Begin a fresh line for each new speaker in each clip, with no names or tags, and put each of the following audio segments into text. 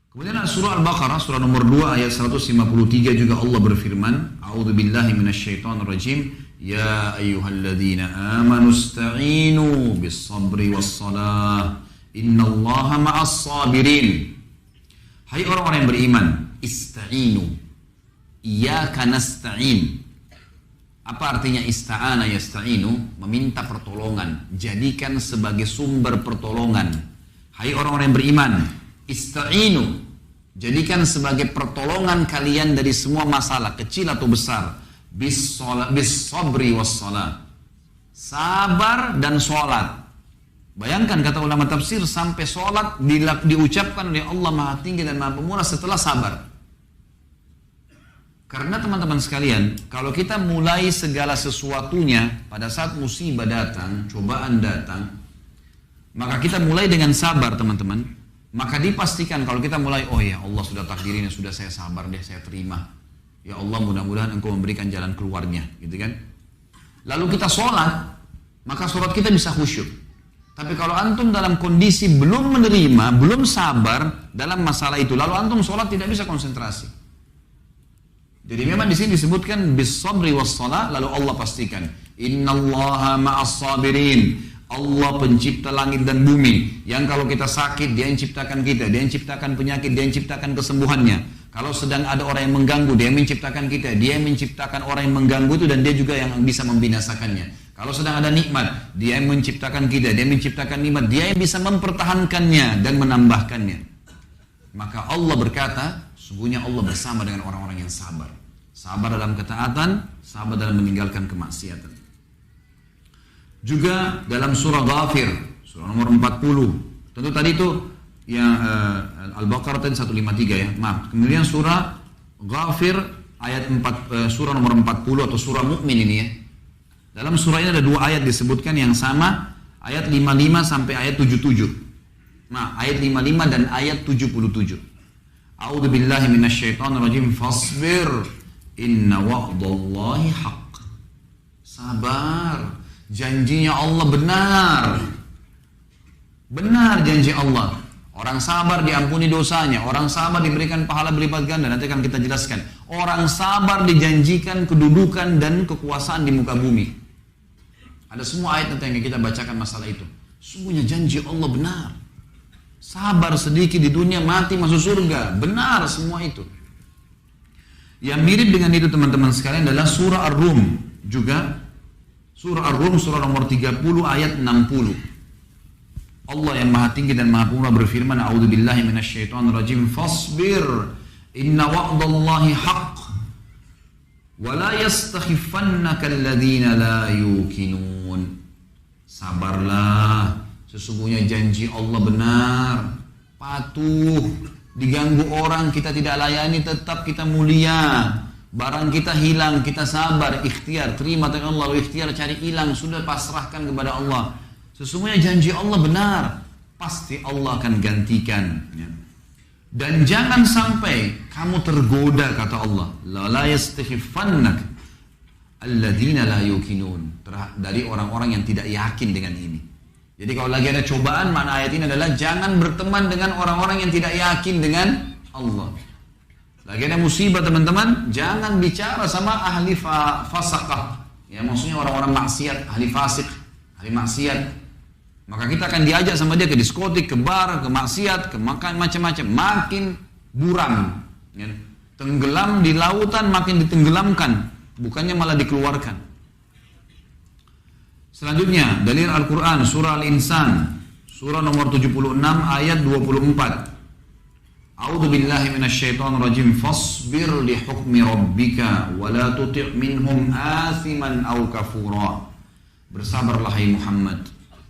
Kemudian surah Al-Baqarah, surah nomor 2 ayat 153 juga Allah berfirman, A'udzubillahi minasyaitonirrajim, Ya ayyuhalladzina amanu ista'inu bis-sabri was-salah, innallaha ma'as sabirin. Hai orang-orang yang beriman, ista'inu, iyyaka nasta'in. Apa artinya ista'ana yasta'inu? Meminta pertolongan, jadikan sebagai sumber pertolongan. Hai orang-orang yang beriman, ista'inu, jadikan sebagai pertolongan kalian dari semua masalah, kecil atau besar. Bis-sabri was-salat. Sabar dan sholat. Bayangkan kata ulama tafsir, sampai sholat diucapkan oleh Allah Maha Tinggi dan Maha Pemurah setelah sabar. Karena teman-teman sekalian, kalau kita mulai segala sesuatunya pada saat musibah datang, cobaan datang, maka kita mulai dengan sabar teman-teman. Maka dipastikan kalau kita mulai, oh ya Allah sudah takdirin, sudah saya sabar deh, saya terima. Ya Allah mudah-mudahan engkau memberikan jalan keluarnya, gitu kan. Lalu kita sholat, maka sholat kita bisa khusyuk. Tapi kalau antum dalam kondisi belum menerima, belum sabar dalam masalah itu, lalu antum sholat tidak bisa konsentrasi. Jadi memang di sini disebutkan bis-sabri was-shalah, lalu Allah pastikan, innallaha ma'as sabirin. Allah pencipta langit dan bumi, yang kalau kita sakit dia yang ciptakan kita, dia yang ciptakan penyakit, dia yang ciptakan kesembuhannya. Kalau sedang ada orang yang mengganggu, dia yang menciptakan kita, dia yang menciptakan orang yang mengganggu itu, dan dia juga yang bisa membinasakannya. Kalau sedang ada nikmat, dia yang menciptakan kita, dia yang menciptakan nikmat, dia yang bisa mempertahankannya dan menambahkannya. Maka Allah berkata, sungguhnya Allah bersama dengan orang-orang yang sabar. Sabar dalam ketaatan, sabar dalam meninggalkan kemaksiatan. Juga dalam surah Ghafir, surah nomor 40. Tentu tadi itu yang Al-Baqarah tadi 153 ya. Maaf. Kemudian surah Ghafir ayat 4, surah nomor 40 atau surah Mukmin ini ya. Dalam surah ini ada dua ayat disebutkan yang sama, ayat 55 sampai ayat 77. Nah, ayat 55 dan ayat 77. A'udzubillahi minasyaitonirrajim. Fasbir inna wa'dallahi haqq. Sabar. Janjinya Allah benar. Benar janji Allah. Orang sabar diampuni dosanya. Orang sabar diberikan pahala berlipat ganda. Nanti akan kita jelaskan. Orang sabar dijanjikan kedudukan dan kekuasaan di muka bumi. Ada semua ayat nanti yang kita bacakan masalah itu. Sungguhnya janji Allah benar. Sabar sedikit di dunia, mati masuk surga. Benar semua itu. Yang mirip dengan itu teman-teman sekalian adalah surah Ar-Rum. Juga surah Ar-Rum, surah nomor 30 ayat 60. Allah yang Maha Tinggi dan Maha Pemurah berfirman, A'udzubillahi minasyaitonirrajim. Fasbir inna wa'dallahi haqq wa la yastakhifannaka alladhina la yuqinun. Sabarlah, sesungguhnya janji Allah benar. Patuh, diganggu orang kita tidak layani, tetap kita mulia. Barang kita hilang, kita sabar, ikhtiar, terima dengan Allah, lalu ikhtiar cari hilang, sudah pasrahkan kepada Allah. Sesungguhnya janji Allah benar, pasti Allah akan gantikan. Ya. Dan jangan sampai kamu tergoda, kata Allah, la yastakhifannak alladzina la yuqinun, dari orang-orang yang tidak yakin dengan ini. Jadi kalau lagi ada cobaan, makna ayat ini adalah jangan berteman dengan orang-orang yang tidak yakin dengan Allah. Lagi ada musibah teman-teman, jangan bicara sama ahli fasaqah. Ya, maksudnya orang-orang maksiat, ahli fasik, ahli maksiat. Maka kita akan diajak sama dia ke diskotik, ke bar, ke maksiat, ke makan macam-macam. Makin buram. Ya. Tenggelam di lautan, makin ditenggelamkan. Bukannya malah dikeluarkan. Selanjutnya, dalil Al-Quran, surah Al-Insan. Surah nomor 76 ayat 24. A'udzubillahi minasyaitonirrajim. Fasbir li hukmi rabbika wa la tuti' minhum athiman aw kafura. Bersabarlah hai Muhammad.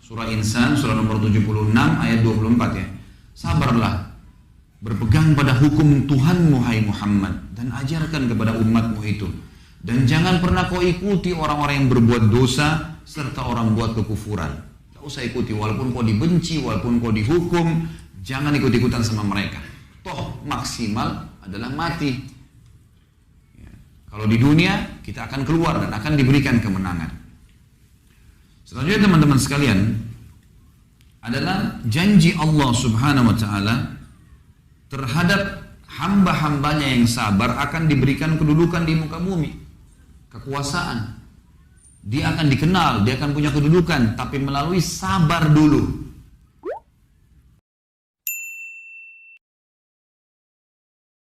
Surah Insan surah nomor 76 ayat 24 ya. Sabarlah, berpegang pada hukum Tuhanmu hai Muhammad, dan ajarkan kepada umatmu itu. Dan jangan pernah kau ikuti orang-orang yang berbuat dosa serta orang buat kekufuran. Tak usah ikuti, walaupun kau dibenci, walaupun kau dihukum, jangan ikut-ikutan sama mereka. Toh maksimal adalah mati. Ya. Kalau di dunia kita akan keluar dan akan diberikan kemenangan. Selanjutnya teman-teman sekalian adalah janji Allah Subhanahu wa taala terhadap hamba-hambanya yang sabar akan diberikan kedudukan di muka bumi, kekuasaan. Dia akan dikenal, dia akan punya kedudukan, tapi melalui sabar dulu.